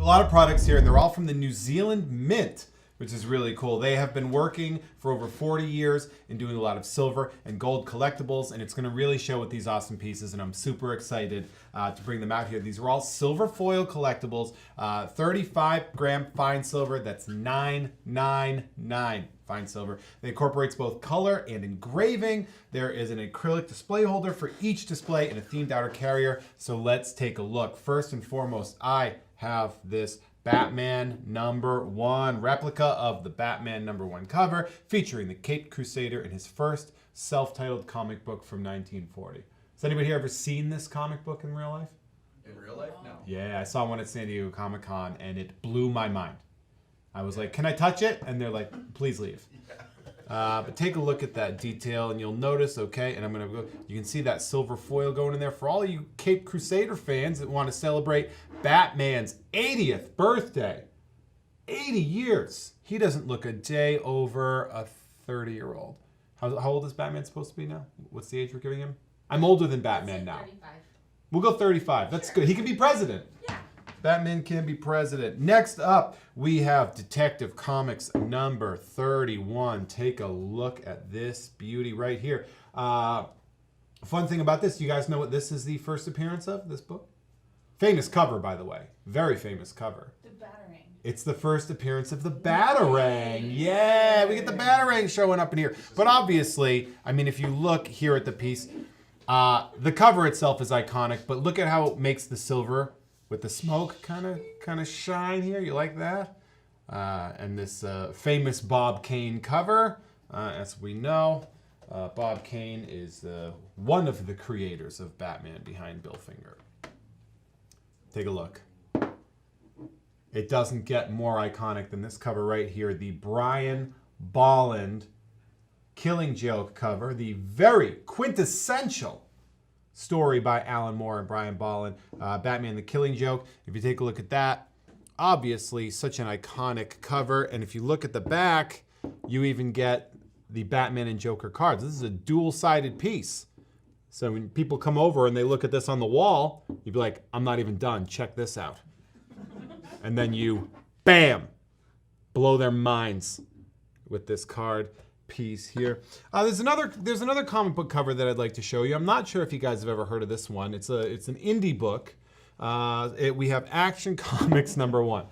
A lot of products here, and they're all from the New Zealand Mint, which is really cool. They have been working for over 40 years and doing a lot of silver and gold collectibles, and it's going to really show with these awesome pieces, and I'm super excited to bring them out here. These are all silver foil collectibles, 35-gram fine silver. That's $9.99 fine silver. It incorporates both color and engraving. There is an acrylic display holder for each display and a themed outer carrier. So let's take a look. First and foremost, I have this Batman #1 replica of the Batman #1 cover, featuring the Caped Crusader in his first self-titled comic book from 1940. Has anybody here ever seen this comic book in real life? In real life? No. Yeah, I saw one at San Diego Comic-Con, and it blew my mind. I was like, can I touch it? And they're like, please leave. But take a look at that detail, and you'll notice, okay, and I'm going to go, you can see that silver foil going in there. For all of you Caped Crusader fans that want to celebrate Batman's 80th birthday, 80 years. He doesn't look a day over a 30-year-old. How old is Batman supposed to be now? What's the age we're giving him? I'm older than Batman now. 35. We'll go 35. That's good. He can be president. Yeah. Batman can be president. Next up, we have Detective Comics #31. Take a look at this beauty right here. Fun thing about this, you guys know what this is the first appearance of, this book? Famous cover, by the way. Very famous cover. The Batarang. It's the first appearance of the Batarang. Yeah, we get the Batarang showing up in here. But obviously, I mean, if you look here at the piece, the cover itself is iconic, but look at how it makes the silver with the smoke kind of shine here. You like that? And this famous Bob Kane cover, as we know, Bob Kane is one of the creators of Batman behind Bill Finger. Take a look. It doesn't get more iconic than this cover right here, the Brian Bolland Killing Joke cover, the very quintessential story by Alan Moore and Brian Bolland, Batman the Killing Joke. If you take a look at that, obviously such an iconic cover. And if you look at the back, you even get the Batman and Joker cards. This is a dual-sided piece. So when people come over and they look at this on the wall, you'd be like, I'm not even done. Check this out. And then you, bam, blow their minds with this card piece here. There's another comic book cover that I'd like to show you. I'm not sure if you guys have ever heard of this one. It's an indie book. We have Action Comics #1.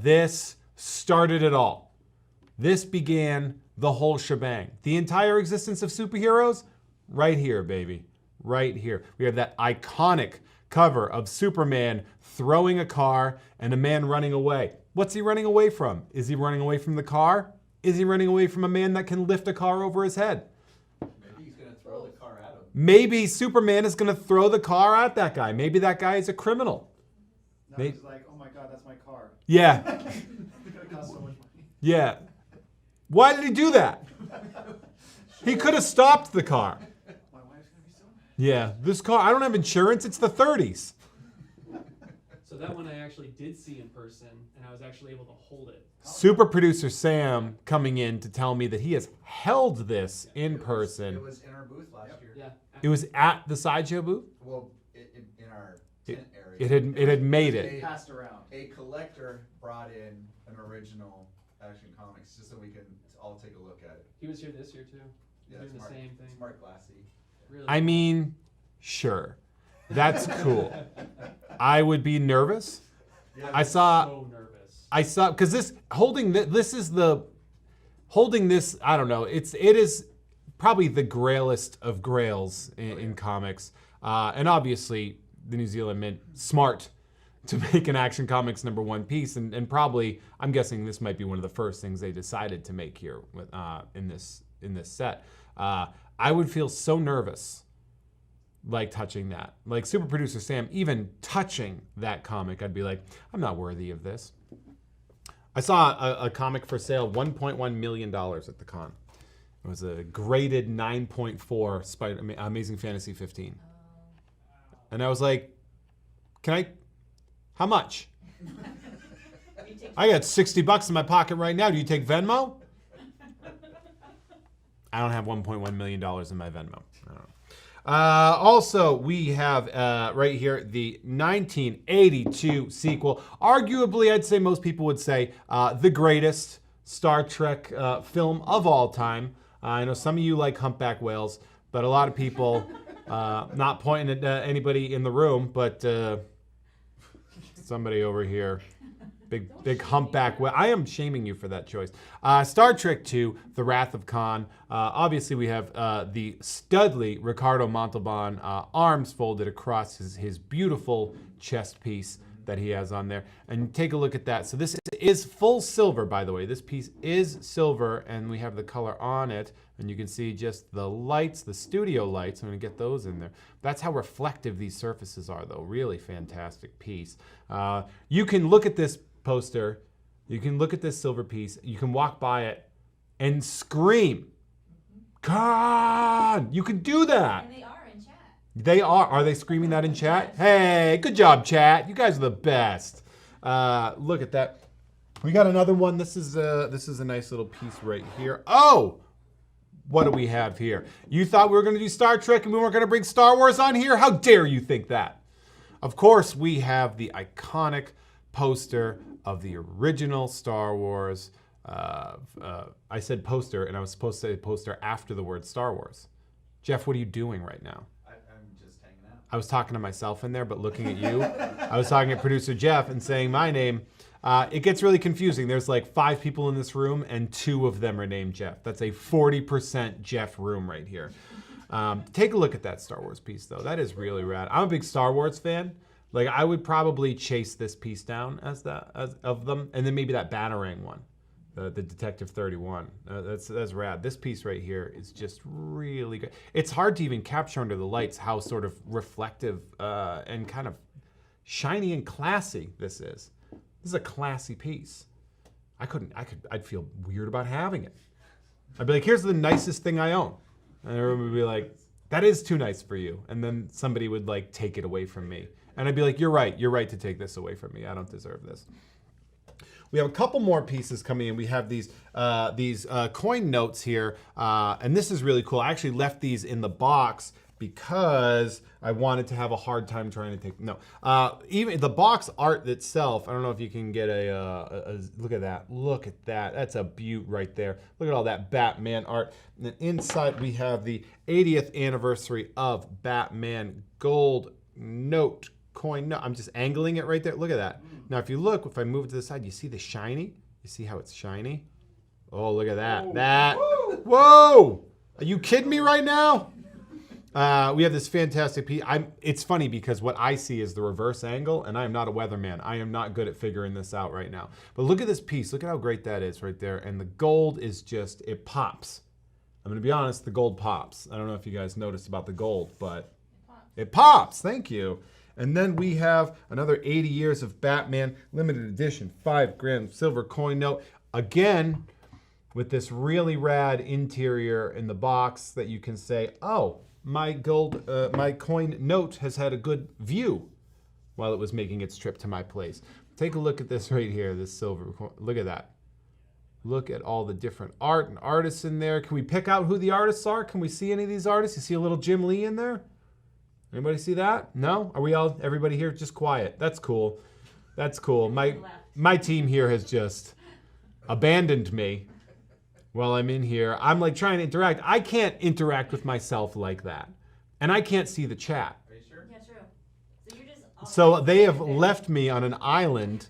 This started it all. This began the whole shebang. The entire existence of superheroes, right here, baby. Right here. We have that iconic cover of Superman throwing a car and a man running away. What's he running away from? Is he running away from the car? Is he running away from a man that can lift a car over his head? Maybe he's going to throw the car at him. Maybe Superman is going to throw the car at that guy. Maybe that guy is a criminal. No, he's like, oh my God, that's my car. Yeah. It's going to cost so much money. Yeah. Why did he do that? He could have stopped the car. My wife's going to be so mad. Yeah, this car, I don't have insurance. It's the 30s. So that one I actually did see in person, and I was actually able to hold it. Super producer Sam coming in to tell me that he has held this in person. It was in our booth last year. Yeah. It was at the Sideshow booth? Well, in our tent area. It had made it. Passed around. A collector brought in an original Action Comics just so we can all take a look at it. He was here this year too. Yeah, Doing the same thing. Smart glassy. Really. I mean, sure. That's cool. I would be nervous. Yeah, I saw, so nervous. because this, holding this, I don't know, it is probably the grailest of grails in comics. And obviously, the New Zealand Mint, smart to make an Action Comics #1 piece. And probably, I'm guessing this might be one of the first things they decided to make here with, in this set. I would feel so nervous like touching that. Like super producer Sam, even touching that comic, I'd be like, I'm not worthy of this. I saw a comic for sale, $1.1 million at the con. It was a graded 9.4 Amazing Fantasy 15. And I was like, how much? I got $60 in my pocket right now. Do you take Venmo? I don't have $1.1 million in my Venmo. I don't know. Also, we have right here the 1982 sequel. Arguably, I'd say most people would say the greatest Star Trek film of all time. I know some of you like humpback whales, but a lot of people, not pointing at anybody in the room, but somebody over here. Big humpback whale. I am shaming you for that choice. Star Trek II, The Wrath of Khan. Obviously, we have the Studley Ricardo Montalban arms folded across his beautiful chest piece that he has on there. And take a look at that. So this is full silver, by the way. This piece is silver, and we have the color on it. And you can see just the lights, the studio lights. I'm going to get those in there. That's how reflective these surfaces are, though. Really fantastic piece. You can look at this poster. You can look at this silver piece. You can walk by it and scream, "Khan!" You can do that. And they are in chat. They are. Are they screaming that in chat? Hey, good job, chat. You guys are the best. Look at that. We got another one. This is a nice little piece right here. Oh, what do we have here? You thought we were going to do Star Trek and we weren't going to bring Star Wars on here? How dare you think that? Of course, we have the iconic poster of the original Star Wars. I said poster, and I was supposed to say poster after the word Star Wars. Jeff, what are you doing right now? I'm just hanging out. I was talking to myself in there, but looking at you. I was talking to producer Jeff and saying my name. It gets really confusing. There's like 5 people in this room, and 2 of them are named Jeff. That's a 40% Jeff room right here. Take a look at that Star Wars piece, though. That is really rad. I'm a big Star Wars fan. Like, I would probably chase this piece down as of them, and then maybe that Batarang one, the Detective 31. That's rad. This piece right here is just really good. It's hard to even capture under the lights how sort of reflective and kind of shiny and classy this is. This is a classy piece. I'd feel weird about having it. I'd be like, here's the nicest thing I own. And everyone would be like, that is too nice for you. And then somebody would like take it away from me. And I'd be like, you're right to take this away from me. I don't deserve this. We have a couple more pieces coming in. We have these coin notes here. And this is really cool. I actually left these in the box because I wanted to have a hard time trying to take, no. Even the box art itself, I don't know if you can get a look at that. Look at that. That's a beaut right there. Look at all that Batman art. And then inside we have the 80th anniversary of Batman gold note coin. No, I'm just angling it right there. Look at that. Now, if you look, if I move it to the side, you see the shiny? You see how it's shiny? Oh, look at that. Whoa. That. Whoa! Are you kidding me right now? We have this fantastic piece. It's funny because what I see is the reverse angle, and I am not a weatherman. I am not good at figuring this out right now. But look at this piece. Look at how great that is right there. And the gold is just, it pops. I'm going to be honest, the gold pops. I don't know if you guys noticed about the gold, but it pops. Thank you. And then we have another 80 years of Batman limited edition 5-gram silver coin note. Again, with this really rad interior in the box that you can say, oh, my coin note has had a good view while it was making its trip to my place. Take a look at this right here, this silver coin. Look at that. Look at all the different art and artists in there. Can we pick out who the artists are? Can we see any of these artists? You see a little Jim Lee in there? Anybody see that? No? Are we all, everybody here just quiet? That's cool. That's cool. My team here has just abandoned me while I'm in here. I'm like trying to interact. I can't interact with myself like that. And I can't see the chat. Are you sure? Yeah, true. So you're just So they have left me on an island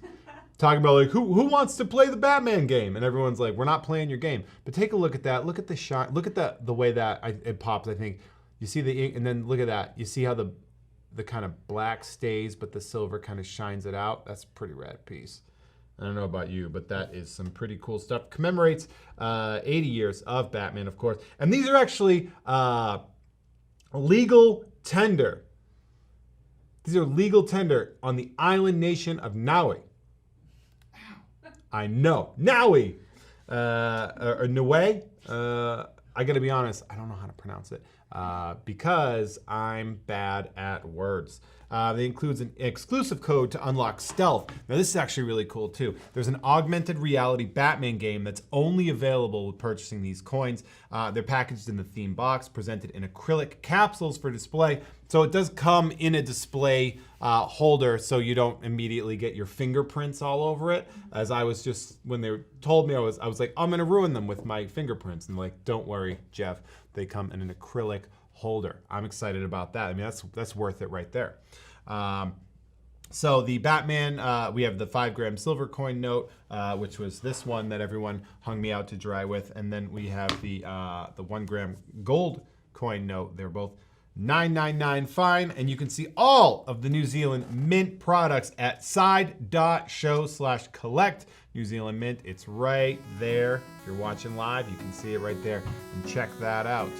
talking about like, who wants to play the Batman game? And everyone's like, we're not playing your game. But take a look at that. Look at the shine. Look at the way that it pops, I think. You see the ink, and then look at that. You see how the kind of black stays, but the silver kind of shines it out? That's a pretty rad piece. I don't know about you, but that is some pretty cool stuff. Commemorates 80 years of Batman, of course. And these are actually legal tender. These are legal tender on the island nation of Naui. I know. Naui. Or Niue. I gotta be honest, I don't know how to pronounce it. Because I'm bad at words. They includes an exclusive code to unlock Stealth. Now this is actually really cool too. There's an augmented reality Batman game that's only available with purchasing these coins. They're packaged in the theme box, presented in acrylic capsules for display. So it does come in a display holder, so you don't immediately get your fingerprints all over it. As I was just, when they told me, I was like, I'm gonna ruin them with my fingerprints. And like, don't worry, Jeff. They come in an acrylic holder. I'm excited about that. I mean, that's worth it right there. So the Batman, we have the 5-gram silver coin note, which was this one that everyone hung me out to dry with, and then we have the 1-gram gold coin note. They're both $9.99 fine, and you can see all of the New Zealand Mint products at side.show/collect New Zealand Mint. It's right there. If you're watching live, you can see it right there, and check that out.